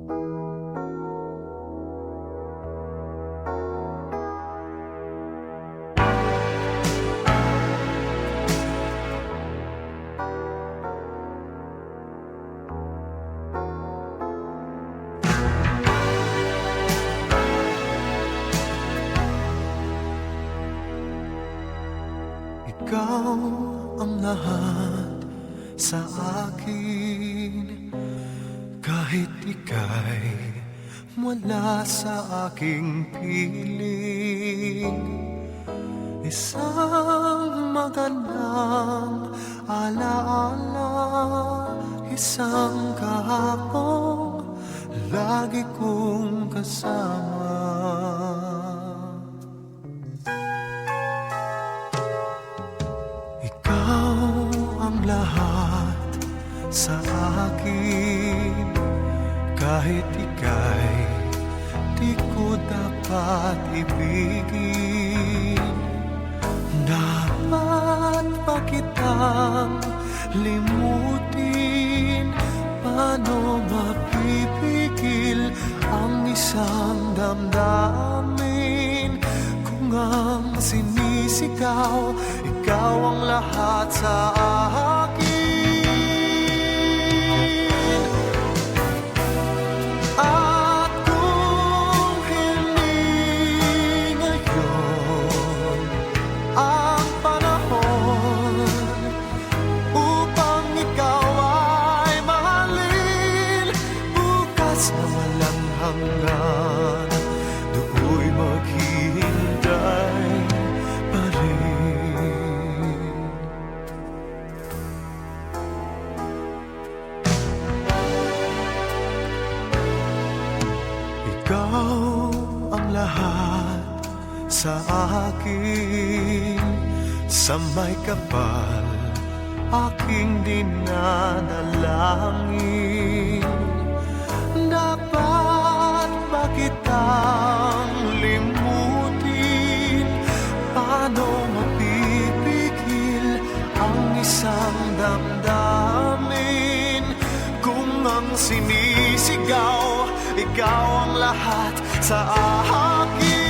Ikaw ang lahat sa akin, kahit ika'y wala sa aking piling. Isang magandang alaala, isang kahapong lagi kong kasama. Ikaw ang lahat sa akin, kahit ika'y di ko dapat ibigin. Dapat pa kitang limutin, paano mapipigil ang isang damdamin? Kung ang sinisigaw, ikaw ang lahat sa akin. At kung hindi ngayon ang panahon upang ikaw ay mahalin, bukas na walang hanggan, do'y maghihintay pa rin. Ikaw ang lahat sa akin, sa may kapal aking dinadalangin. Dapat ba kitang limutin? Paano mapipigil ang isang damdamin? Kung ang sinisigaw, ikaw ang lahat sa akin.